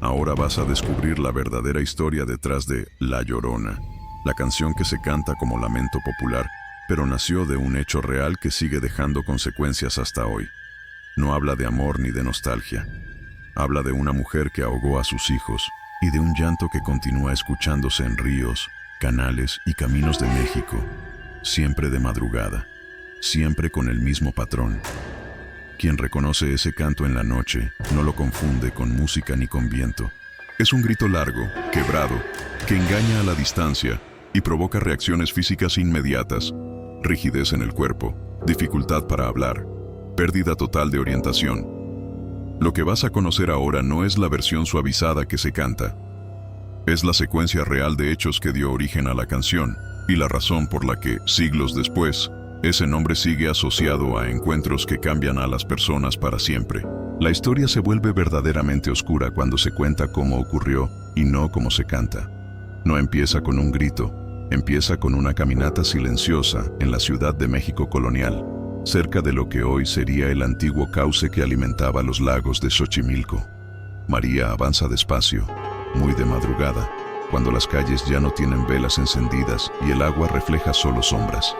Ahora vas a descubrir la verdadera historia detrás de La Llorona, la canción que se canta como lamento popular, pero nació de un hecho real que sigue dejando consecuencias hasta hoy. No habla de amor ni de nostalgia. Habla de una mujer que ahogó a sus hijos y de un llanto que continúa escuchándose en ríos, canales y caminos de México, siempre de madrugada, siempre con el mismo patrón. Quien reconoce ese canto en la noche no lo confunde con música ni con viento. Es un grito largo, quebrado, que engaña a la distancia y provoca reacciones físicas inmediatas, rigidez en el cuerpo, dificultad para hablar, pérdida total de orientación. Lo que vas a conocer ahora no es la versión suavizada que se canta. Es la secuencia real de hechos que dio origen a la canción y la razón por la que, siglos después, ese nombre sigue asociado a encuentros que cambian a las personas para siempre. La historia se vuelve verdaderamente oscura cuando se cuenta cómo ocurrió y no cómo se canta. No empieza con un grito, empieza con una caminata silenciosa en la Ciudad de México colonial, cerca de lo que hoy sería el antiguo cauce que alimentaba los lagos de Xochimilco. María avanza despacio, muy de madrugada, cuando las calles ya no tienen velas encendidas y el agua refleja solo sombras.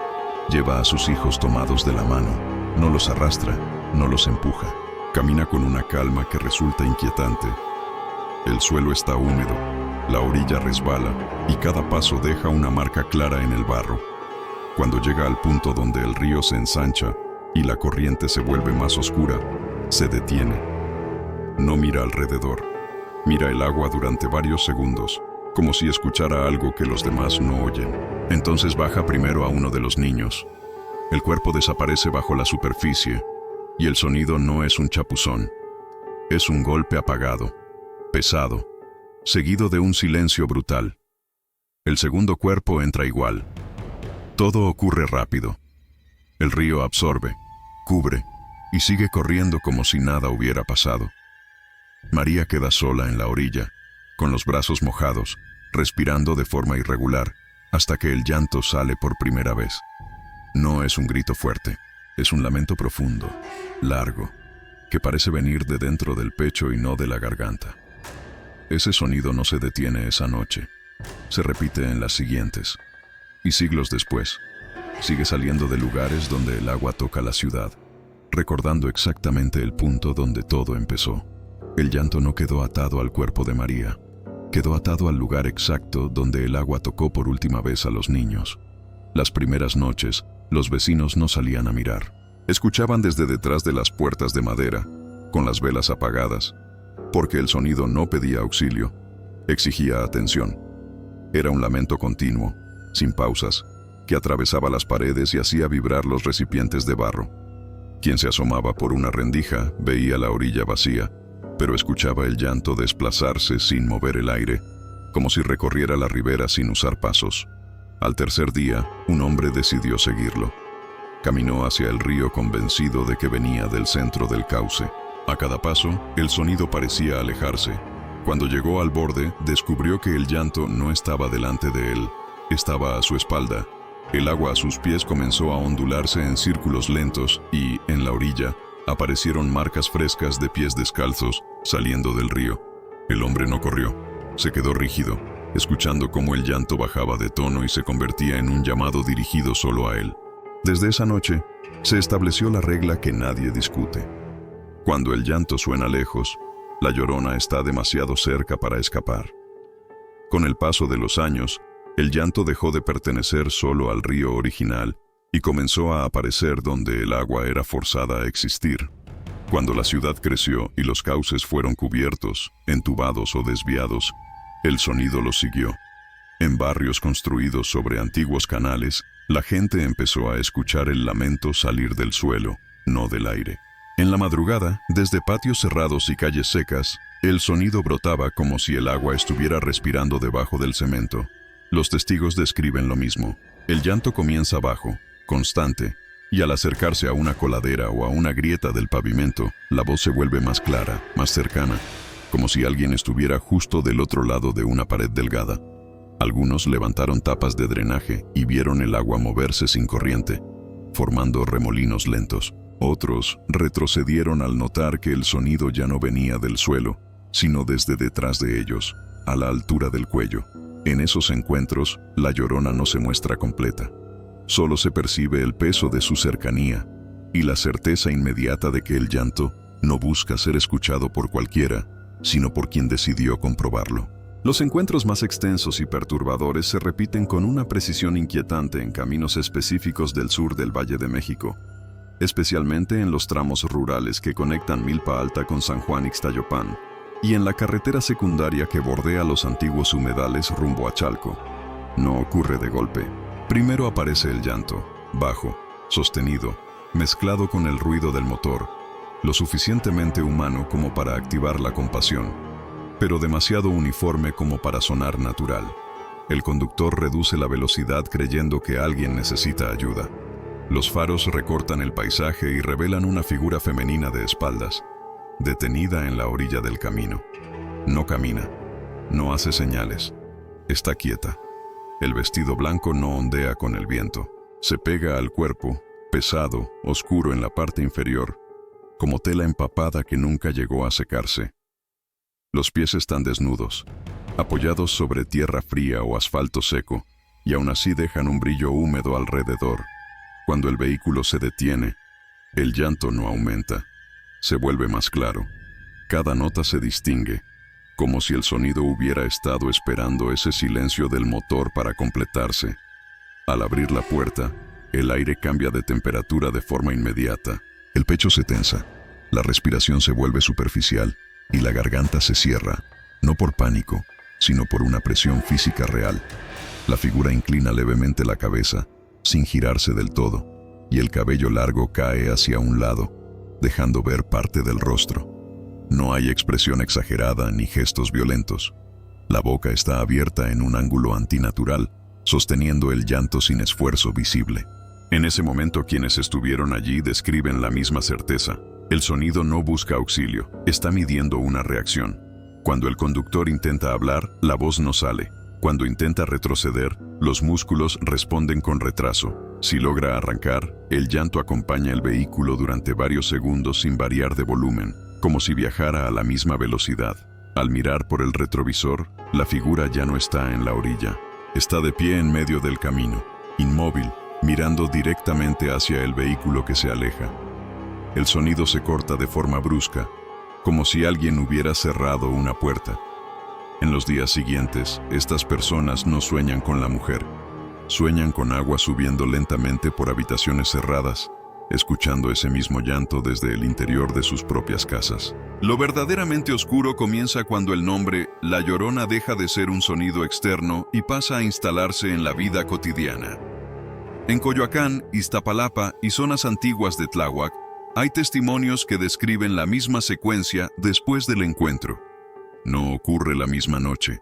Lleva a sus hijos tomados de la mano, no los arrastra, no los empuja. Camina con una calma que resulta inquietante. El suelo está húmedo, la orilla resbala y cada paso deja una marca clara en el barro. Cuando llega al punto donde el río se ensancha y la corriente se vuelve más oscura, se detiene. No mira alrededor, mira el agua durante varios segundos, como si escuchara algo que los demás no oyen. Entonces baja primero a uno de los niños. El cuerpo desaparece bajo la superficie y el sonido no es un chapuzón. Es un golpe apagado, pesado, seguido de un silencio brutal. El segundo cuerpo entra igual. Todo ocurre rápido. El río absorbe, cubre y sigue corriendo como si nada hubiera pasado. María queda sola en la orilla, con los brazos mojados, respirando de forma irregular, hasta que el llanto sale por primera vez. No es un grito fuerte, es un lamento profundo, largo, que parece venir de dentro del pecho y no de la garganta. Ese sonido no se detiene esa noche, se repite en las siguientes, y siglos después, sigue saliendo de lugares donde el agua toca la ciudad, recordando exactamente el punto donde todo empezó. El llanto no quedó atado al cuerpo de María, quedó atado al lugar exacto donde el agua tocó por última vez a los niños. Las primeras noches, los vecinos no salían a mirar. Escuchaban desde detrás de las puertas de madera, con las velas apagadas, porque el sonido no pedía auxilio, exigía atención. Era un lamento continuo, sin pausas, que atravesaba las paredes y hacía vibrar los recipientes de barro. Quien se asomaba por una rendija veía la orilla vacía, pero escuchaba el llanto desplazarse sin mover el aire, como si recorriera la ribera sin usar pasos. Al tercer día, un hombre decidió seguirlo. Caminó hacia el río convencido de que venía del centro del cauce. A cada paso, el sonido parecía alejarse. Cuando llegó al borde, descubrió que el llanto no estaba delante de él, estaba a su espalda. El agua a sus pies comenzó a ondularse en círculos lentos y, en la orilla, aparecieron marcas frescas de pies descalzos saliendo del río. El hombre no corrió, se quedó rígido, escuchando cómo el llanto bajaba de tono y se convertía en un llamado dirigido solo a él. Desde esa noche, se estableció la regla que nadie discute. Cuando el llanto suena lejos, la Llorona está demasiado cerca para escapar. Con el paso de los años, el llanto dejó de pertenecer solo al río original y comenzó a aparecer donde el agua era forzada a existir. Cuando la ciudad creció y los cauces fueron cubiertos, entubados o desviados, el sonido los siguió. En barrios construidos sobre antiguos canales, la gente empezó a escuchar el lamento salir del suelo, no del aire. En la madrugada, desde patios cerrados y calles secas, el sonido brotaba como si el agua estuviera respirando debajo del cemento. Los testigos describen lo mismo. El llanto comienza bajo, constante, y al acercarse a una coladera o a una grieta del pavimento, la voz se vuelve más clara, más cercana, como si alguien estuviera justo del otro lado de una pared delgada. Algunos levantaron tapas de drenaje y vieron el agua moverse sin corriente, formando remolinos lentos. Otros retrocedieron al notar que el sonido ya no venía del suelo, sino desde detrás de ellos, a la altura del cuello. En esos encuentros, la Llorona no se muestra completa. Solo se percibe el peso de su cercanía y la certeza inmediata de que el llanto no busca ser escuchado por cualquiera, sino por quien decidió comprobarlo. Los encuentros más extensos y perturbadores se repiten con una precisión inquietante en caminos específicos del sur del Valle de México, especialmente en los tramos rurales que conectan Milpa Alta con San Juan Ixtayopán, y en la carretera secundaria que bordea los antiguos humedales rumbo a Chalco. No ocurre de golpe. Primero aparece el llanto, bajo, sostenido, mezclado con el ruido del motor, lo suficientemente humano como para activar la compasión, pero demasiado uniforme como para sonar natural. El conductor reduce la velocidad creyendo que alguien necesita ayuda. Los faros recortan el paisaje y revelan una figura femenina de espaldas, detenida en la orilla del camino. No camina, no hace señales, está quieta. El vestido blanco no ondea con el viento, se pega al cuerpo, pesado, oscuro en la parte inferior, como tela empapada que nunca llegó a secarse. Los pies están desnudos, apoyados sobre tierra fría o asfalto seco, y aún así dejan un brillo húmedo alrededor. Cuando el vehículo se detiene, el llanto no aumenta, se vuelve más claro. Cada nota se distingue, como si el sonido hubiera estado esperando ese silencio del motor para completarse. Al abrir la puerta, el aire cambia de temperatura de forma inmediata. El pecho se tensa, la respiración se vuelve superficial y la garganta se cierra, no por pánico, sino por una presión física real. La figura inclina levemente la cabeza, sin girarse del todo, y el cabello largo cae hacia un lado, dejando ver parte del rostro. No hay expresión exagerada ni gestos violentos. La boca está abierta en un ángulo antinatural, sosteniendo el llanto sin esfuerzo visible. En ese momento quienes estuvieron allí describen la misma certeza. El sonido no busca auxilio, está midiendo una reacción. Cuando el conductor intenta hablar, la voz no sale. Cuando intenta retroceder, los músculos responden con retraso. Si logra arrancar, el llanto acompaña el vehículo durante varios segundos sin variar de volumen, como si viajara a la misma velocidad. Al mirar por el retrovisor, la figura ya no está en la orilla. Está de pie en medio del camino, inmóvil, mirando directamente hacia el vehículo que se aleja. El sonido se corta de forma brusca, como si alguien hubiera cerrado una puerta. En los días siguientes, estas personas no sueñan con la mujer. Sueñan con agua subiendo lentamente por habitaciones cerradas, escuchando ese mismo llanto desde el interior de sus propias casas. Lo verdaderamente oscuro comienza cuando el nombre La Llorona deja de ser un sonido externo y pasa a instalarse en la vida cotidiana. En Coyoacán, Iztapalapa y zonas antiguas de Tláhuac, hay testimonios que describen la misma secuencia después del encuentro. No ocurre la misma noche.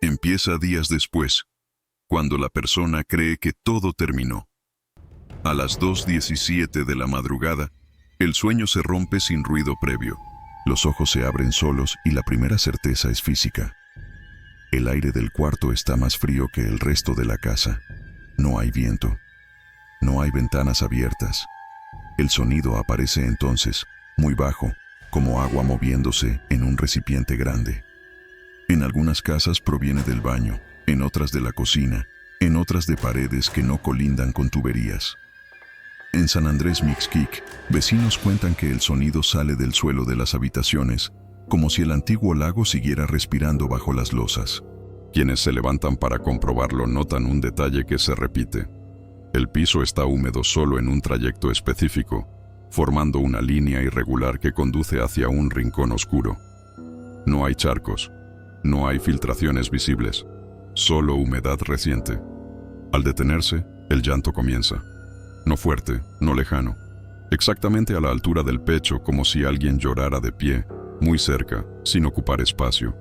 Empieza días después, cuando la persona cree que todo terminó. A las 2:17 de la madrugada, el sueño se rompe sin ruido previo. Los ojos se abren solos y la primera certeza es física. El aire del cuarto está más frío que el resto de la casa. No hay viento. No hay ventanas abiertas. El sonido aparece entonces, muy bajo, como agua moviéndose en un recipiente grande. En algunas casas proviene del baño, en otras de la cocina, en otras de paredes que no colindan con tuberías. En San Andrés Mixquic, vecinos cuentan que el sonido sale del suelo de las habitaciones, como si el antiguo lago siguiera respirando bajo las losas. Quienes se levantan para comprobarlo notan un detalle que se repite. El piso está húmedo solo en un trayecto específico, formando una línea irregular que conduce hacia un rincón oscuro. No hay charcos, no hay filtraciones visibles, solo humedad reciente. Al detenerse, el llanto comienza. No fuerte, no lejano, exactamente a la altura del pecho, como si alguien llorara de pie, muy cerca, sin ocupar espacio.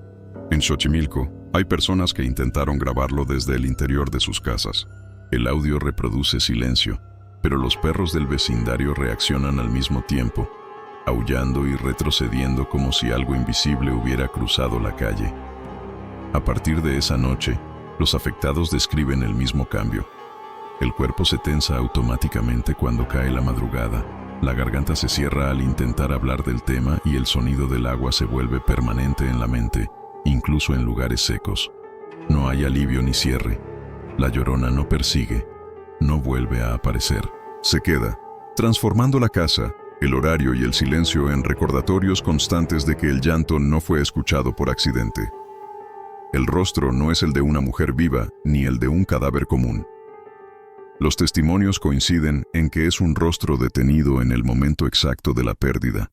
En Xochimilco, hay personas que intentaron grabarlo desde el interior de sus casas. El audio reproduce silencio, pero los perros del vecindario reaccionan al mismo tiempo, aullando y retrocediendo como si algo invisible hubiera cruzado la calle. A partir de esa noche, los afectados describen el mismo cambio. El cuerpo se tensa automáticamente cuando cae la madrugada. La garganta se cierra al intentar hablar del tema y el sonido del agua se vuelve permanente en la mente, incluso en lugares secos. No hay alivio ni cierre. La Llorona no persigue, no vuelve a aparecer. Se queda, transformando la casa, el horario y el silencio en recordatorios constantes de que el llanto no fue escuchado por accidente. El rostro no es el de una mujer viva ni el de un cadáver común. Los testimonios coinciden en que es un rostro detenido en el momento exacto de la pérdida,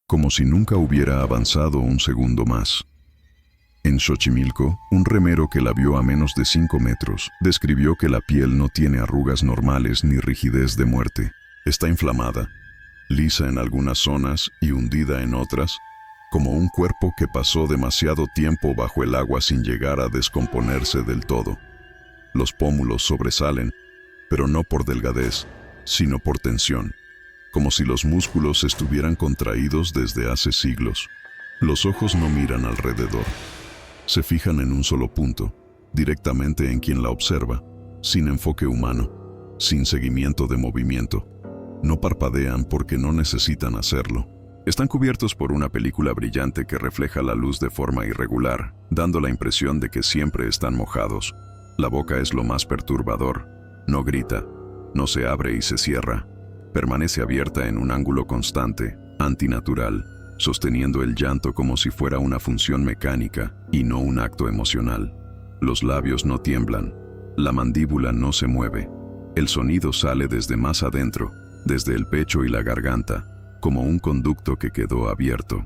como si nunca hubiera avanzado un segundo más. En Xochimilco, un remero que la vio a menos de 5 metros describió que la piel no tiene arrugas normales ni rigidez de muerte. Está inflamada, lisa en algunas zonas y hundida en otras, como un cuerpo que pasó demasiado tiempo bajo el agua sin llegar a descomponerse del todo. Los pómulos sobresalen, pero no por delgadez, sino por tensión, como si los músculos estuvieran contraídos desde hace siglos. Los ojos no miran alrededor. Se fijan en un solo punto, directamente en quien la observa, sin enfoque humano, sin seguimiento de movimiento. No parpadean porque no necesitan hacerlo. Están cubiertos por una película brillante que refleja la luz de forma irregular, dando la impresión de que siempre están mojados. La boca es lo más perturbador. No grita, no se abre y se cierra. Permanece abierta en un ángulo constante, antinatural, sosteniendo el llanto como si fuera una función mecánica y no un acto emocional. Los labios no tiemblan, la mandíbula no se mueve. El sonido sale desde más adentro, desde el pecho y la garganta, como un conducto que quedó abierto.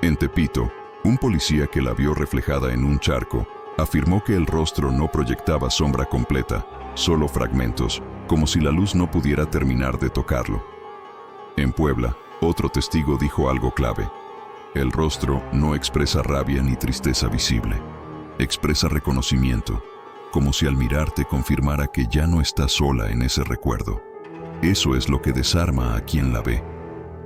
En Tepito, un policía que la vio reflejada en un charco afirmó que el rostro no proyectaba sombra completa, solo fragmentos, como si la luz no pudiera terminar de tocarlo. En Puebla, otro testigo dijo algo clave. El rostro no expresa rabia ni tristeza visible. Expresa reconocimiento, como si al mirarte confirmara que ya no está sola en ese recuerdo. Eso es lo que desarma a quien la ve.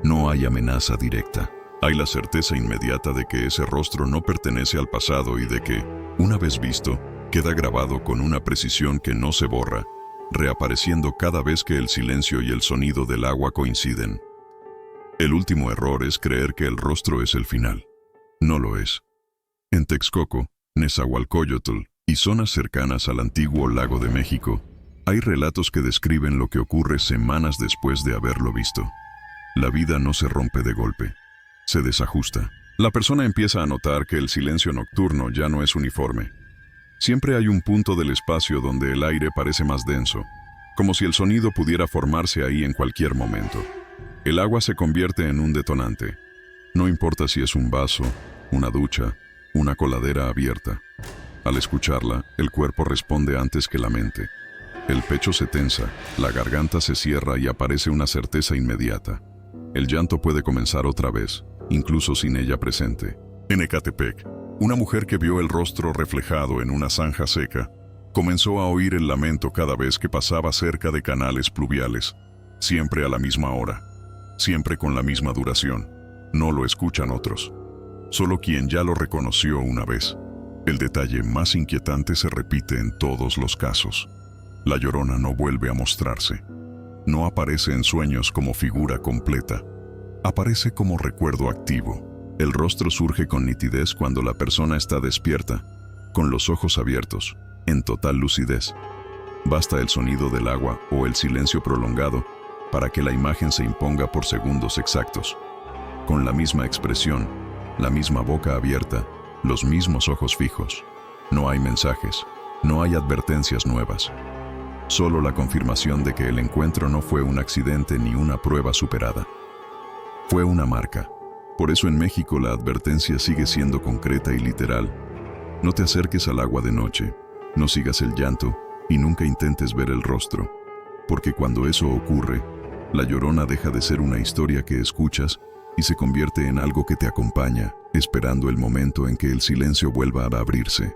No hay amenaza directa. Hay la certeza inmediata de que ese rostro no pertenece al pasado y de que, una vez visto, queda grabado con una precisión que no se borra, reapareciendo cada vez que el silencio y el sonido del agua coinciden. El último error es creer que el rostro es el final. No lo es. En Texcoco, Nezahualcóyotl y zonas cercanas al antiguo Lago de México, hay relatos que describen lo que ocurre semanas después de haberlo visto. La vida no se rompe de golpe, se desajusta. La persona empieza a notar que el silencio nocturno ya no es uniforme. Siempre hay un punto del espacio donde el aire parece más denso, como si el sonido pudiera formarse ahí en cualquier momento. El agua se convierte en un detonante. No importa si es un vaso, una ducha, una coladera abierta. Al escucharla, el cuerpo responde antes que la mente. El pecho se tensa, la garganta se cierra y aparece una certeza inmediata. El llanto puede comenzar otra vez, incluso sin ella presente. En Ecatepec, una mujer que vio el rostro reflejado en una zanja seca, comenzó a oír el lamento cada vez que pasaba cerca de canales pluviales, siempre a la misma hora, siempre con la misma duración. No lo escuchan otros, solo quien ya lo reconoció una vez. El detalle más inquietante se repite en todos los casos. La Llorona no vuelve a mostrarse. No aparece en sueños como figura completa. Aparece como recuerdo activo. El rostro surge con nitidez cuando la persona está despierta, con los ojos abiertos, en total lucidez. Basta el sonido del agua o el silencio prolongado para que la imagen se imponga por segundos exactos. Con la misma expresión, la misma boca abierta, los mismos ojos fijos. No hay mensajes, no hay advertencias nuevas. Solo la confirmación de que el encuentro no fue un accidente ni una prueba superada. Fue una marca. Por eso en México la advertencia sigue siendo concreta y literal. No te acerques al agua de noche, no sigas el llanto y nunca intentes ver el rostro. Porque cuando eso ocurre, la Llorona deja de ser una historia que escuchas y se convierte en algo que te acompaña, esperando el momento en que el silencio vuelva a abrirse.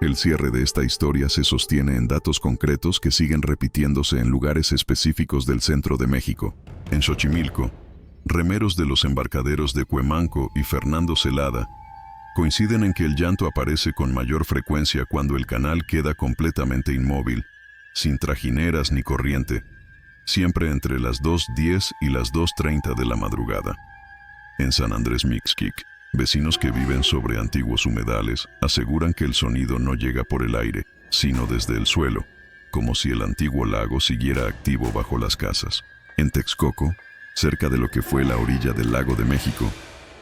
El cierre de esta historia se sostiene en datos concretos que siguen repitiéndose en lugares específicos del centro de México. En Xochimilco, remeros de los embarcaderos de Cuemanco y Fernando Celada coinciden en que el llanto aparece con mayor frecuencia cuando el canal queda completamente inmóvil, sin trajineras ni corriente, siempre entre las 2:10 y las 2:30 de la madrugada. En San Andrés Mixquic, vecinos que viven sobre antiguos humedales aseguran que el sonido no llega por el aire, sino desde el suelo, como si el antiguo lago siguiera activo bajo las casas. En Texcoco, cerca de lo que fue la orilla del lago de México,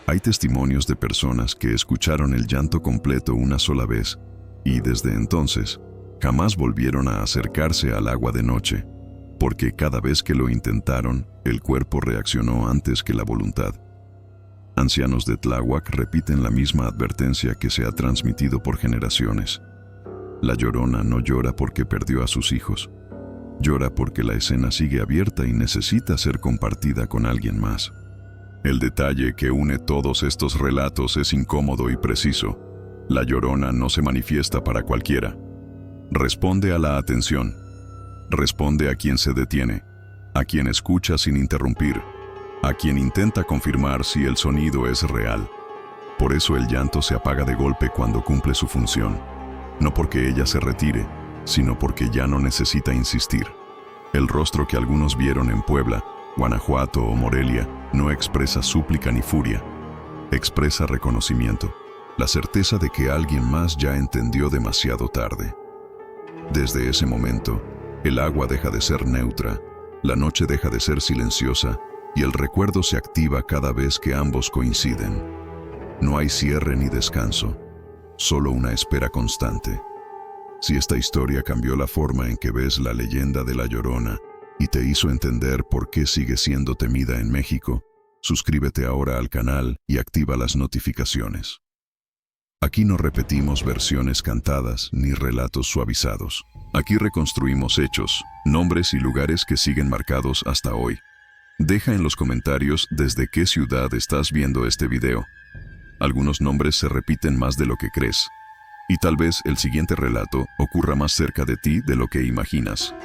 hay testimonios de personas que escucharon el llanto completo una sola vez y desde entonces jamás volvieron a acercarse al agua de noche, porque cada vez que lo intentaron, el cuerpo reaccionó antes que la voluntad. Ancianos de Tláhuac repiten la misma advertencia que se ha transmitido por generaciones. La Llorona no llora porque perdió a sus hijos. Llora porque la escena sigue abierta y necesita ser compartida con alguien más. El detalle que une todos estos relatos es incómodo y preciso. La Llorona no se manifiesta para cualquiera. Responde a la atención. Responde a quien se detiene, a quien escucha sin interrumpir, a quien intenta confirmar si el sonido es real. Por eso el llanto se apaga de golpe cuando cumple su función, no porque ella se retire, sino porque ya no necesita insistir. El rostro que algunos vieron en Puebla, Guanajuato o Morelia no expresa súplica ni furia, expresa reconocimiento, la certeza de que alguien más ya entendió demasiado tarde. Desde ese momento, el agua deja de ser neutra, la noche deja de ser silenciosa y el recuerdo se activa cada vez que ambos coinciden. No hay cierre ni descanso, solo una espera constante. Si esta historia cambió la forma en que ves la leyenda de La Llorona y te hizo entender por qué sigue siendo temida en México, suscríbete ahora al canal y activa las notificaciones. Aquí no repetimos versiones cantadas ni relatos suavizados. Aquí reconstruimos hechos, nombres y lugares que siguen marcados hasta hoy. Deja en los comentarios desde qué ciudad estás viendo este video. Algunos nombres se repiten más de lo que crees. Y tal vez el siguiente relato ocurra más cerca de ti de lo que imaginas.